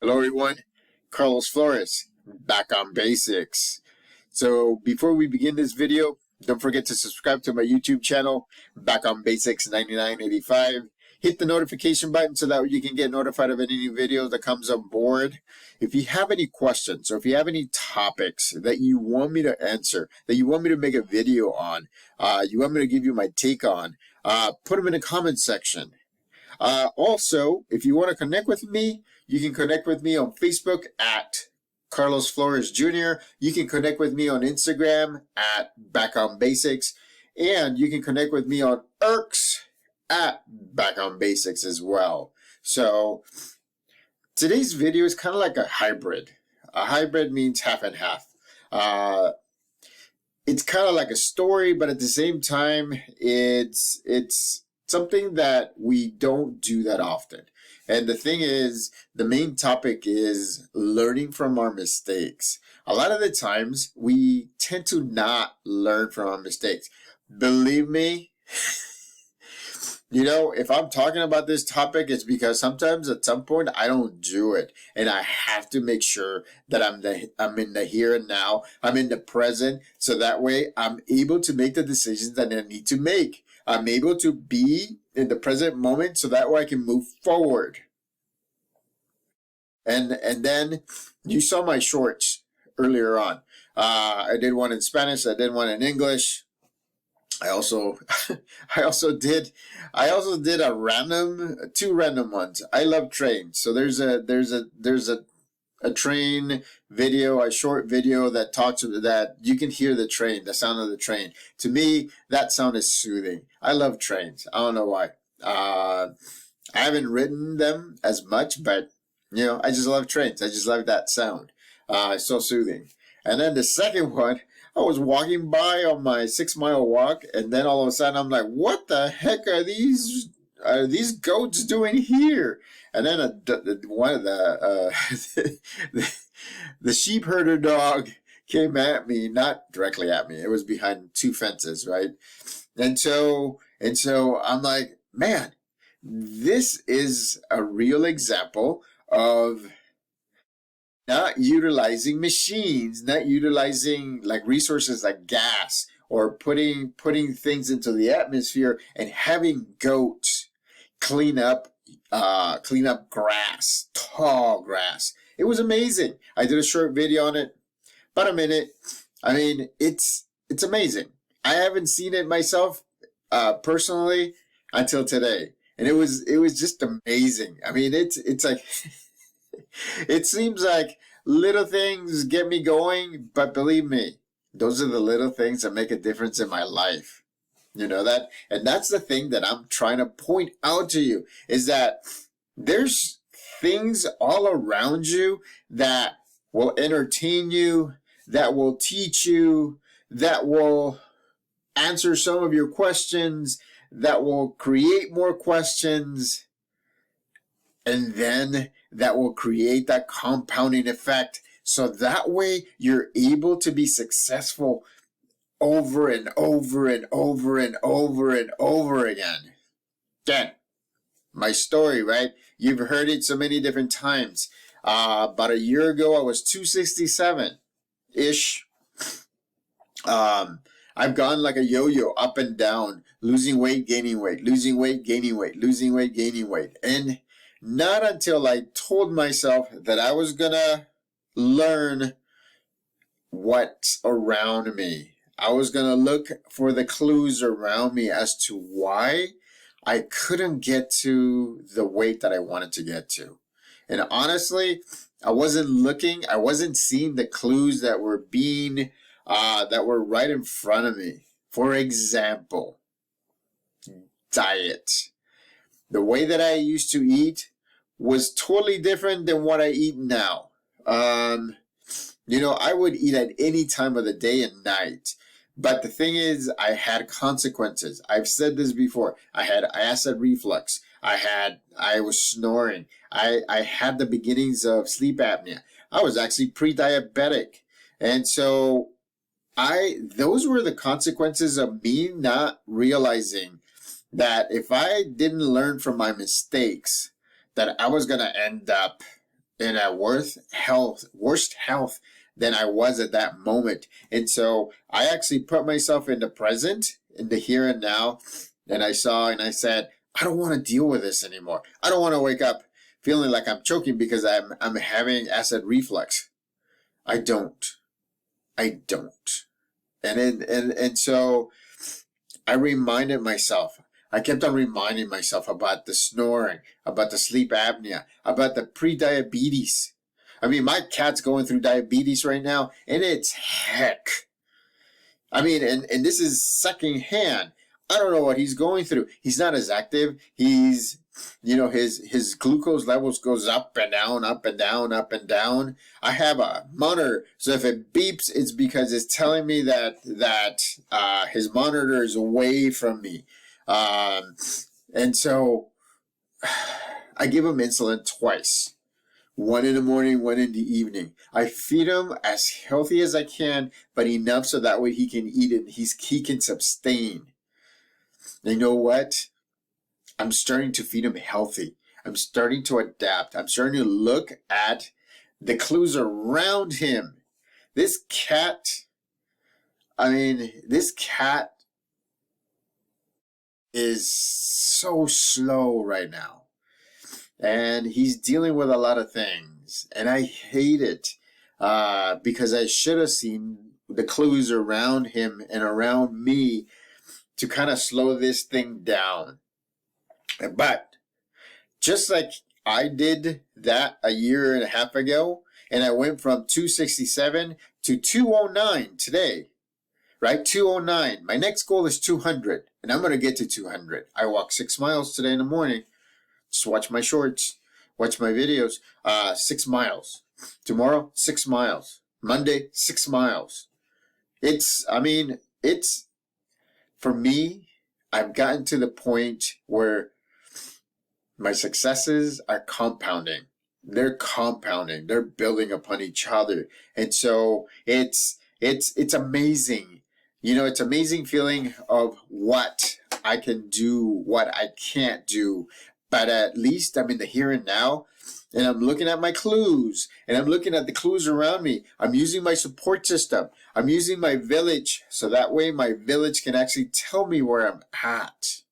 Hello, everyone. Carlos Flores, back on basics. So, before we begin this video, don't forget to subscribe to my YouTube channel, Back on Basics 9985. Hit the notification button so that you can get notified of any new video that comes on board. If you have any questions or if you have any topics that you want me to answer, that you want me to make a video on, you want me to give you my take on, put them in the comment section. Also, if you want to connect with me, you can connect with me on Facebook at Carlos Flores Jr. You can connect with me on Instagram at Back on Basics. And you can connect with me on Irks at Back on Basics as well. So today's video is kind of like a hybrid. A hybrid means half and half. It's kind of like a story, but at the same time, it's something that we don't do that often. And the thing is, the main topic is learning from our mistakes. A lot of the times, we tend to not learn from our mistakes. Believe me, if I'm talking about this topic, it's because sometimes at some point I don't do it. And I have to make sure that I'm in the here and now. I'm in the present. So that way I'm able to make the decisions that I need to make. I'm able to be in the present moment so that way I can move forward. And then you saw my shorts earlier on. I did one in Spanish. I did one in English. I also did two random ones. I love trains. So there's a train video, a short video that you can hear the train, the sound of the train. To me, that sound is soothing. I love trains. I don't know why. I haven't ridden them as much, but I just love trains. I just love that sound. It's so soothing. And then the second one, I was walking by on my 6-mile walk, and then all of a sudden I'm like, what the heck are these goats doing here? And then one of the sheep herder dog came at me, not directly at me. It was behind two fences, right? And so I'm like, man, this is a real example of not utilizing machines, not utilizing like resources like gas or putting things into the atmosphere and having goats clean up grass, tall grass. It was amazing. I did a short video on it, about a minute. I mean, it's amazing. I haven't seen it myself personally until today, and it was just amazing. I mean, it's like it seems like little things get me going, but believe me, those are the little things that make a difference in my life. You know that? And that's the thing that I'm trying to point out to you is that there's things all around you that will entertain you, that will teach you, that will answer some of your questions, that will create more questions, and then that will create that compounding effect. So that way you're able to be successful over and over and over and over and over again. Again, my story, right? You've heard it so many different times. About a year ago, I was 267-ish. I've gone like a yo-yo up and down, losing weight, gaining weight, losing weight, gaining weight, losing weight, gaining weight. And not until I told myself that I was going to learn what's around me. I was going to look for the clues around me as to why I couldn't get to the weight that I wanted to get to. And honestly, I wasn't looking, I wasn't seeing the clues that were right in front of me. For example, diet. The way that I used to eat was totally different than what I eat now. I would eat at any time of the day and night. But the thing is, I had consequences. I've said this before. I had acid reflux. I was snoring. I had the beginnings of sleep apnea. I was actually pre-diabetic. And so those were the consequences of me not realizing that if I didn't learn from my mistakes, that I was going to end up in a worst health than I was at that moment. And so I actually put myself in the present, in the here and now, and I saw and I said, I don't want to deal with this anymore. I don't want to wake up feeling like I'm choking because I'm having acid reflux. I don't. And so I reminded myself. I kept on reminding myself about the snoring, about the sleep apnea, about the pre-diabetes. I mean, my cat's going through diabetes right now, and it's heck. I mean, and this is secondhand. I don't know what he's going through. He's not as active. He's, his glucose levels goes up and down, up and down, up and down. I have a monitor, so if it beeps, it's because it's telling me that his monitor is away from me. And so I give him insulin twice. One in the morning, one in the evening. I feed him as healthy as I can, but enough so that way he can eat it. He can sustain. And you know what? I'm starting to feed him healthy. I'm starting to adapt. I'm starting to look at the clues around him. This cat is so slow right now. And he's dealing with a lot of things. And I hate it because I should have seen the clues around him and around me to kind of slow this thing down. But just like I did that a year and a half ago, and I went from 267 to 209 today, right? 209. My next goal is 200, and I'm going to get to 200. I walked 6 miles today in the morning. Just watch my shorts, watch my videos. 6 miles. Tomorrow, 6 miles. Monday, 6 miles. For me, I've gotten to the point where my successes are compounding. They're compounding. They're building upon each other. And so it's amazing. It's amazing feeling of what I can do, what I can't do. But at least I'm in the here and now, and I'm looking at my clues, and I'm looking at the clues around me. I'm using my support system. I'm using my village, so that way my village can actually tell me where I'm at.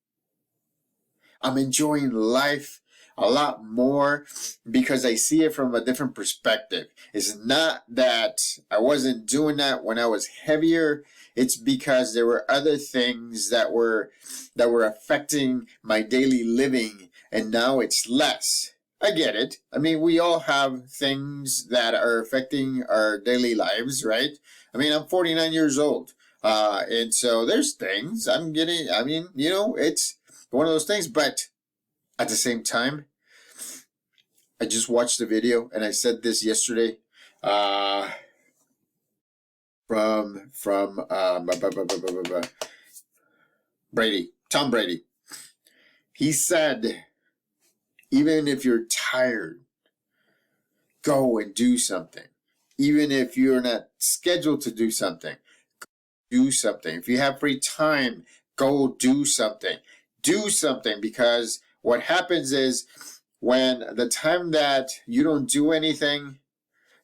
I'm enjoying life a lot more because I see it from a different perspective. It's not that I wasn't doing that when I was heavier. It's because there were other things that were affecting my daily living, and now it's less. I get it. I mean, we all have things that are affecting our daily lives, right? I mean, I'm 49 years old. And so there's things it's one of those things. But at the same time, I just watched the video, and I said this yesterday, from Tom Brady. He said, even if you're tired, go and do something. Even if you're not scheduled to do something, do something. If you have free time, go do something. Do something, because what happens is when the time that you don't do anything,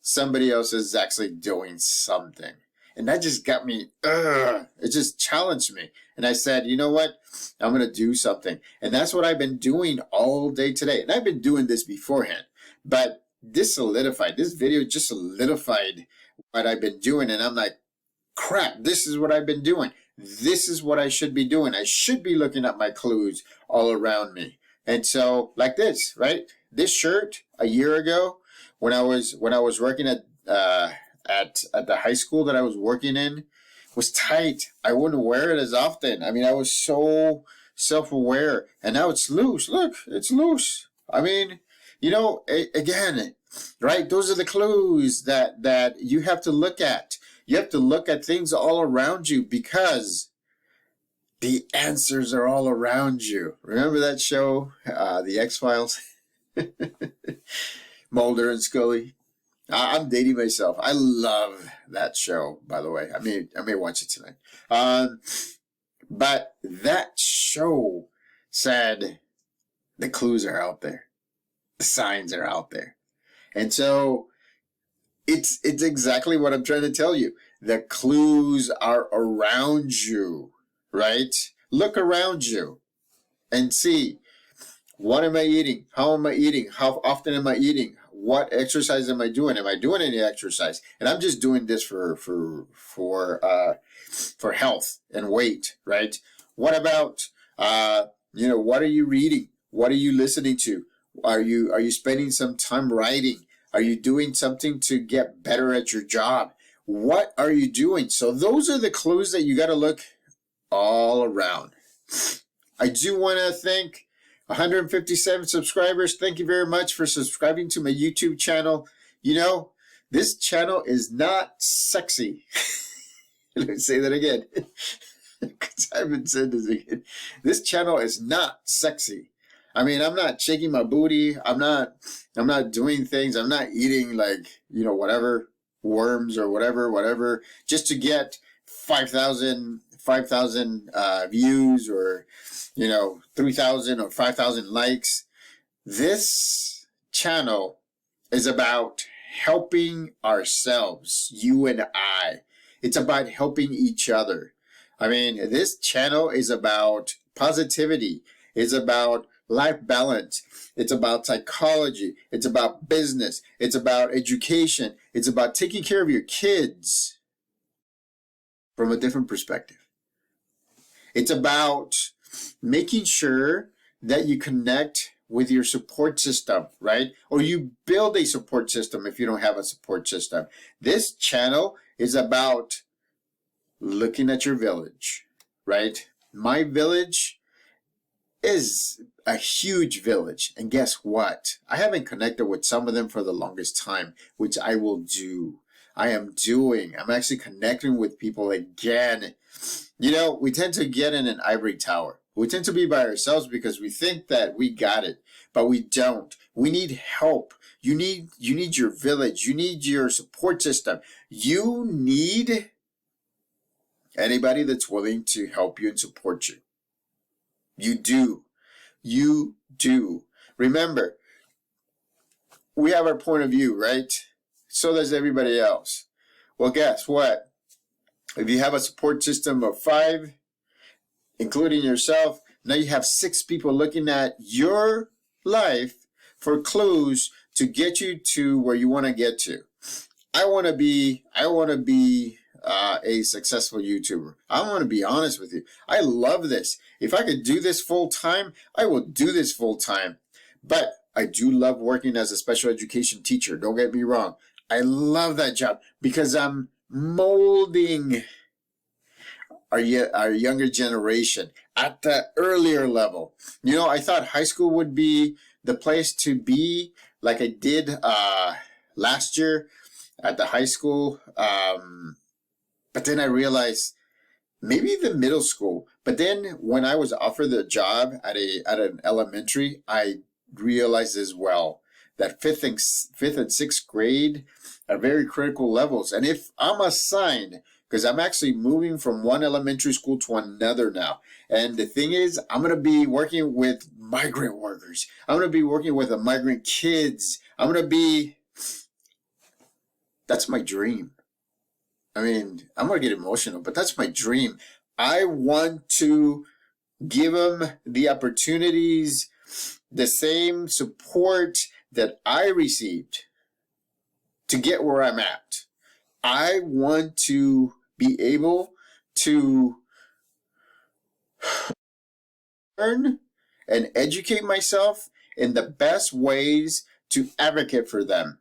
somebody else is actually doing something. And that just got me, it just challenged me. And I said, you know what? I'm going to do something. And that's what I've been doing all day today. And I've been doing this beforehand. But this video just solidified what I've been doing. And I'm like, crap, this is what I've been doing. This is what I should be doing. I should be looking at my clues all around me. And so, like this, right? This shirt a year ago, when I was working at the high school that I was working in, was tight. I wouldn't wear it as often. I mean, I was so self-aware, and now it's loose. Look, it's loose. I mean, again, right? Those are the clues that you have to look at. You have to look at things all around you, because the answers are all around you. Remember that show, The X-Files? Mulder and Scully. I'm dating myself. I love that show, by the way. I may watch it tonight. But that show said the clues are out there. The signs are out there. And so it's exactly what I'm trying to tell you. The clues are around you, right? Look around you and see, what am I eating? How am I eating? How often am I eating? What exercise am I doing? Am I doing any exercise? And I'm just doing this for health and weight, right? What about what are you reading? What are you listening to? Are you spending some time writing? Are you doing something to get better at your job? What are you doing? So those are the clues that you got to look all around. I do want to thank 157 subscribers. Thank you very much for subscribing to my YouTube channel. You know, this channel is not sexy. Let me say that again, because I haven't said this again. This channel is not sexy. I mean, I'm not shaking my booty. I'm not doing things. I'm not eating like, whatever, worms or whatever, just to get 5,000 views or, 3,000 or 5,000 likes. This channel is about helping ourselves, you and I. It's about helping each other. I mean, this channel is about positivity. It's about life balance. It's about psychology. It's about business. It's about education. It's about taking care of your kids from a different perspective. It's about making sure that you connect with your support system, right? Or you build a support system if you don't have a support system. This channel is about looking at your village, right? My village is a huge village. And guess what? I haven't connected with some of them for the longest time, which I will do. I'm actually connecting with people again. We tend to get in an ivory tower. We tend to be by ourselves because we think that we got it, but we don't. We need help. You need your village. You need your support system. You need anybody that's willing to help you and support you. You do. You do. Remember, we have our point of view, right? So does everybody else. Well, guess what? If you have a support system of 5, including yourself, now you have 6 people looking at your life for clues to get you to where you want to get to. I want to be a successful YouTuber. I want to be honest with you. I love this. If I could do this full time, I will do this full time. But I do love working as a special education teacher. Don't get me wrong. I love that job because I'm molding our younger generation at the earlier level. I thought high school would be the place to be, like I did last year at the high school. But then I realized maybe the middle school. But then when I was offered the job at an elementary, I realized as well that fifth and 6th grade are very critical levels. And if I'm assigned, because I'm actually moving from one elementary school to another now. And the thing is, I'm going to be working with migrant workers. I'm going to be working with the migrant kids. That's my dream. I mean, I'm going to get emotional, but that's my dream. I want to give them the opportunities, the same support that I received to get where I'm at. I want to be able to learn and educate myself in the best ways to advocate for them,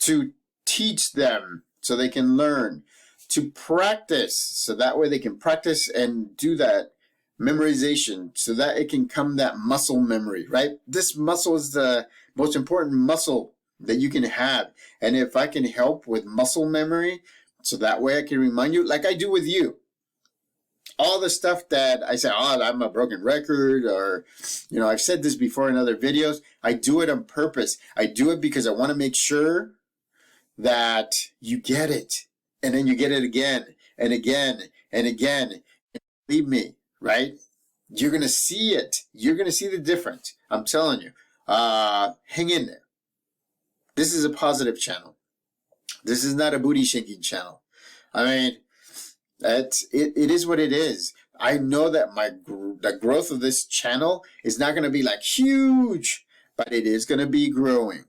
to teach them so they can learn, to practice so that way they can practice and do that memorization so that it can come that muscle memory, right? This muscle is the most important muscle that you can have. And if I can help with muscle memory, so that way I can remind you, like I do with you, all the stuff that I say, I'm a broken record, or, I've said this before in other videos. I do it on purpose. I do it because I want to make sure that you get it. And then you get it again and again and again. And believe me, right? You're going to see it. You're going to see the difference. I'm telling you. Hang in there. This is a positive channel. This is not a booty shaking channel. I mean, it is what it is. I know that the growth of this channel is not going to be like huge, but it is going to be growing.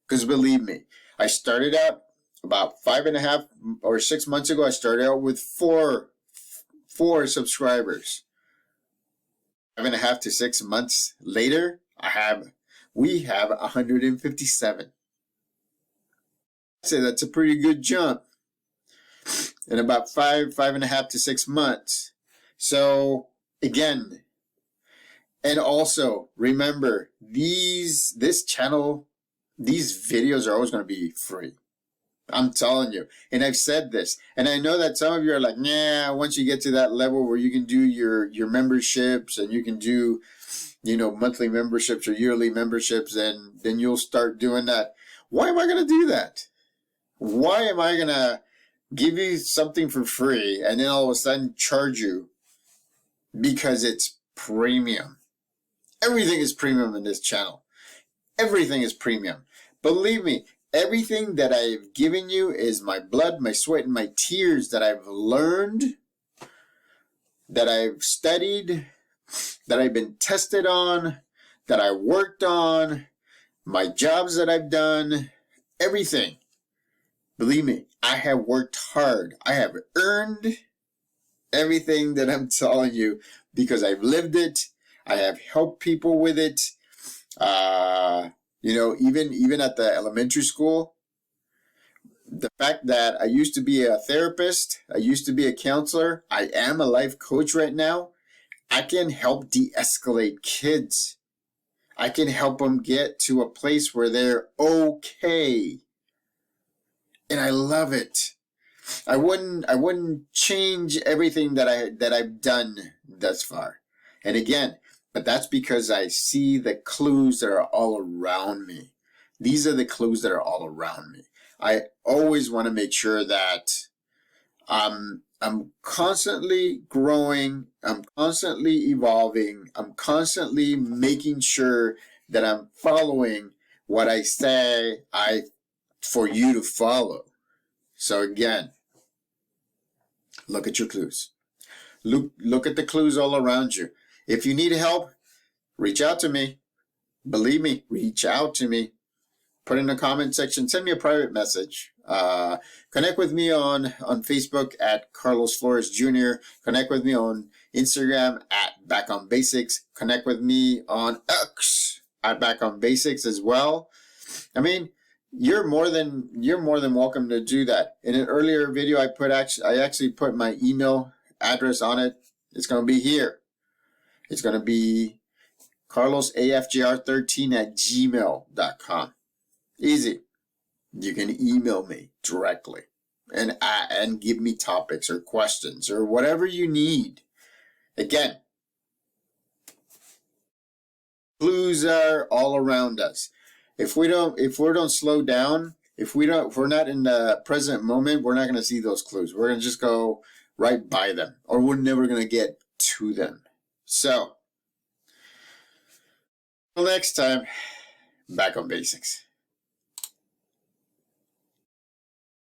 Because believe me, I started out about 5.5 or 6 months ago. I started out with four subscribers. 5.5 to 6 months later, we have 157. I'd say that's a pretty good jump in about 5.5 to 6 months. So again, and also remember, this channel, these videos are always going to be free. I'm telling you. And I've said this. And I know that some of you are like, nah, once you get to that level where you can do your memberships and you can do, monthly memberships or yearly memberships, and then you'll start doing that. Why am I going to do that? Why am I going to give you something for free and then all of a sudden charge you because it's premium? Everything is premium in this channel. Everything is premium. Believe me, everything that I've given you is my blood, my sweat, and my tears that I've learned, that I've studied, that I've been tested on, that I worked on, my jobs that I've done, everything. Believe me, I have worked hard. I have earned everything that I'm telling you because I've lived it. I have helped people with it. Even at the elementary school, the fact that I used to be a therapist, I used to be a counselor, I am a life coach right now. I can help de-escalate kids. I can help them get to a place where they're okay. And I love it. I wouldn't change everything that I've done thus far. And again, but that's because I see the clues that are all around me. These are the clues that are all around me. I always want to make sure that I'm constantly growing. I'm constantly evolving. I'm constantly making sure that I'm following what I say for you to follow. So again, look at your clues. Look at the clues all around you. If you need help, reach out to me. Believe me, reach out to me. Put in the comment section. Send me a private message. Connect with me on Facebook at Carlos Flores Jr. Connect with me on Instagram at Back on Basics. Connect with me on X at Back on Basics as well. I mean, you're more than welcome to do that. In an earlier video, I actually put my email address on it. It's going to be here. It's going to be carlosafgr13@gmail.com. Easy. You can email me directly and give me topics or questions or whatever you need. Again, clues are all around us. If we don't slow down, if we're not in the present moment, we're not going to see those clues. We're going to just go right by them, or we're never going to get to them. So, till next time, Back on Basics.